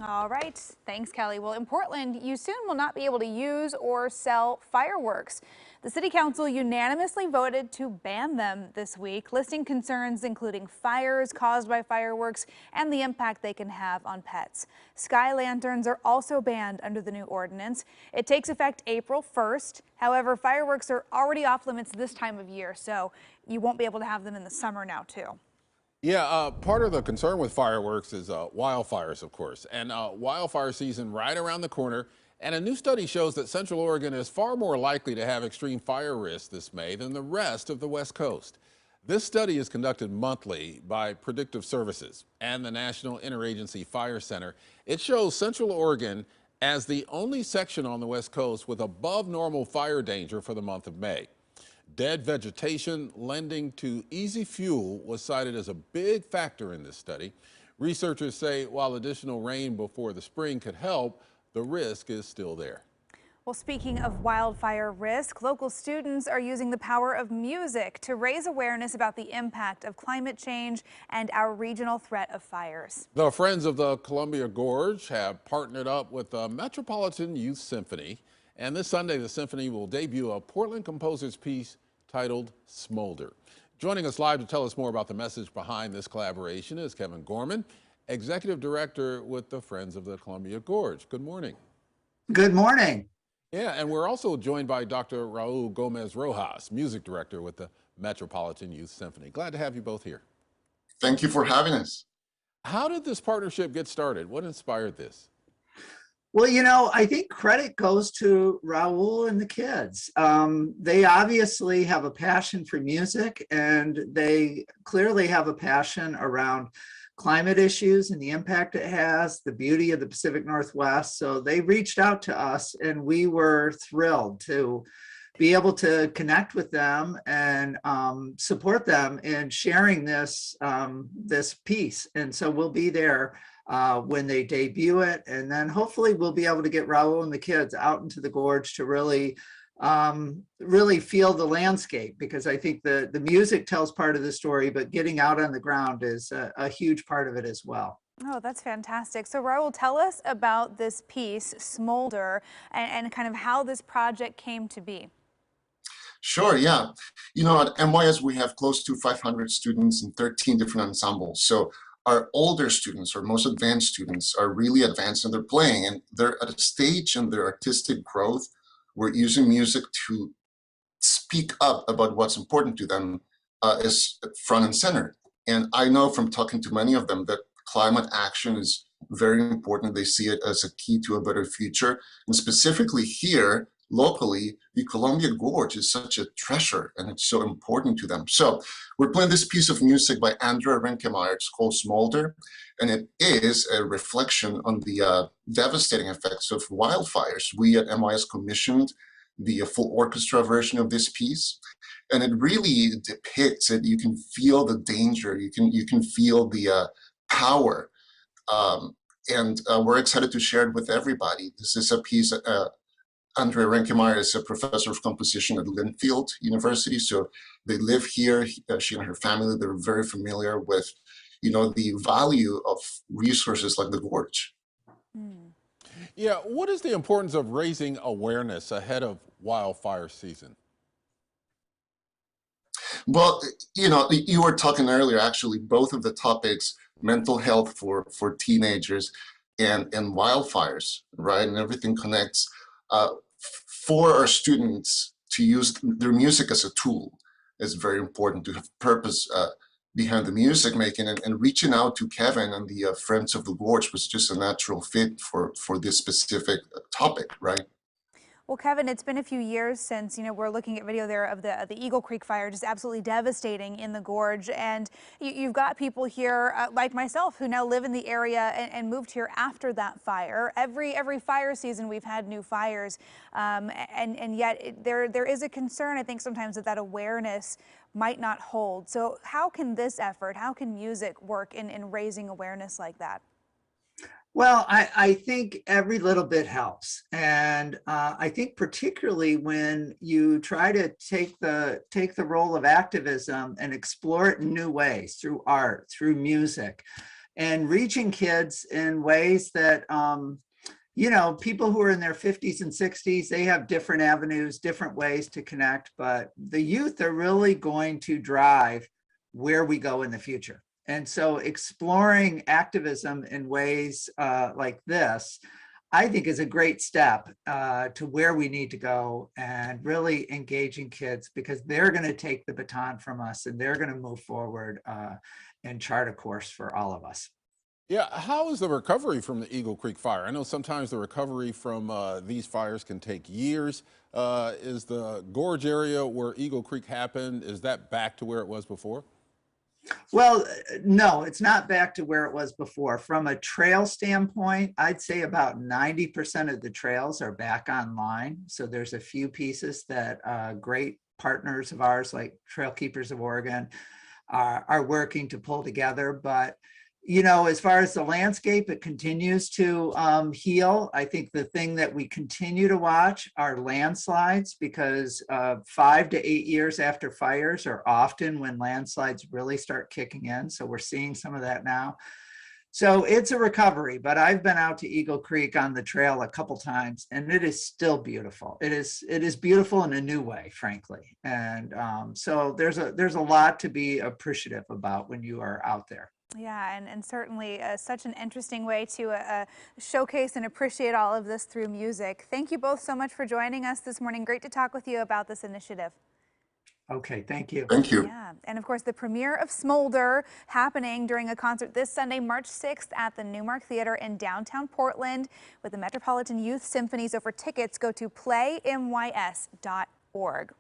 All right. Thanks, Kelly. Well, in Portland, you soon will not be able to use or sell fireworks. The city council unanimously voted to ban them this week, listing concerns including fires caused by fireworks and the impact they can have on pets. Sky lanterns are also banned under the new ordinance. It takes effect April 1st. However, fireworks are already off limits this time of year, so you won't be able to have them in the summer now, too. Yeah, part of the concern with fireworks is wildfires, of course, and wildfire season right around the corner. And a new study shows that Central Oregon is far more likely to have extreme fire risks this May than the rest of the West Coast. This study is conducted monthly by Predictive Services and the National Interagency Fire Center. It shows Central Oregon as the only section on the West Coast with above normal fire danger for the month of May. Dead vegetation lending to easy fuel was cited as a big factor in this study. Researchers say while additional rain before the spring could help, the risk is still there. Well, speaking of wildfire risk, local students are using the power of music to raise awareness about the impact of climate change and our regional threat of fires. The Friends of the Columbia Gorge have partnered up with the Metropolitan Youth Symphony. And this Sunday, the Symphony will debut a Portland composer's piece titled Smolder. Joining us live to tell us more about the message behind this collaboration is Kevin Gorman, Executive Director with the Friends of the Columbia Gorge. Good morning. Good morning. Yeah, and we're also joined by Dr. Raul Gomez Rojas, Music Director with the Metropolitan Youth Symphony. Glad to have you both here. Thank you for having us. How did this partnership get started? What inspired this? Well, I think credit goes to Raul and the kids. They obviously have a passion for music, and they clearly have a passion around climate issues and the impact it has, the beauty of the Pacific Northwest. So they reached out to us, and we were thrilled to be able to connect with them and support them in sharing this piece. And so we'll be there when they debut it, and then hopefully we'll be able to get Raul and the kids out into the gorge to really feel the landscape, because I think the music tells part of the story, but getting out on the ground is a huge part of it as well. Oh, that's fantastic. So Raul, tell us about this piece, Smolder, and kind of how this project came to be. Sure, yeah. At MYS, we have close to 500 students in 13 different ensembles. So our older students, or most advanced students, are really advanced in their playing, and they're at a stage in their artistic growth where using music to speak up about what's important to them is front and center. And I know from talking to many of them that climate action is very important. They see it as a key to a better future. And specifically here, locally, the Columbia Gorge is such a treasure, and it's so important to them. So we're playing this piece of music by Andrea Rinkemeyer. It's called Smolder, and it is a reflection on the devastating effects of wildfires. We at MYS commissioned the full orchestra version of this piece, and it really depicts it. You can feel the danger. You can feel the power, and we're excited to share it with everybody. This is a piece. Andrea Rinkemeyer is a professor of composition at Linfield University, so they live here. She and her family, they're very familiar with, the value of resources like the gorge. Yeah, what is the importance of raising awareness ahead of wildfire season? Well, you were talking earlier, actually, both of the topics, mental health for teenagers and wildfires, right? And everything connects. For our students to use their music as a tool is very important, to have purpose behind the music making, and reaching out to Kevin and the Friends of the Gorge was just a natural fit for this specific topic, right? Well, Kevin, it's been a few years since, we're looking at video there of the Eagle Creek fire, just absolutely devastating in the gorge. And you've got people here like myself who now live in the area and moved here after that fire. Every fire season we've had new fires, and yet there is a concern, I think, sometimes that awareness might not hold. So how can this effort, how can music work in raising awareness like that? Well, I think every little bit helps. And I think particularly when you try to take the role of activism and explore it in new ways through art, through music, and reaching kids in ways that, you know, people who are in their 50s and 60s, they have different avenues, different ways to connect, but the youth are really going to drive where we go in the future. And so exploring activism in ways like this, I think, is a great step to where we need to go, and really engaging kids, because they're going to take the baton from us and they're going to move forward and chart a course for all of us. Yeah, how is the recovery from the Eagle Creek fire? I know sometimes the recovery from these fires can take years. Is the gorge area where Eagle Creek happened, is that back to where it was before? Well, no, it's not back to where it was before. From a trail standpoint, I'd say about 90% of the trails are back online. So there's a few pieces that great partners of ours, like Trail Keepers of Oregon, are working to pull together. But you know, as far as the landscape, it continues to heal. I think the thing that we continue to watch are landslides, because 5 to 8 years after fires are often when landslides really start kicking in. So we're seeing some of that now. So it's a recovery, but I've been out to Eagle Creek on the trail a couple times, and it is still beautiful. It is beautiful in a new way, frankly. And so there's a lot to be appreciative about when you are out there. Yeah, and certainly such an interesting way to showcase and appreciate all of this through music. Thank you both so much for joining us this morning. Great to talk with you about this initiative. Okay, thank you. Thank you. Yeah, and of course the premiere of Smolder happening during a concert this Sunday, March 6th at the Newmark Theater in downtown Portland with the Metropolitan Youth Symphony. So for tickets, go to playmys.org.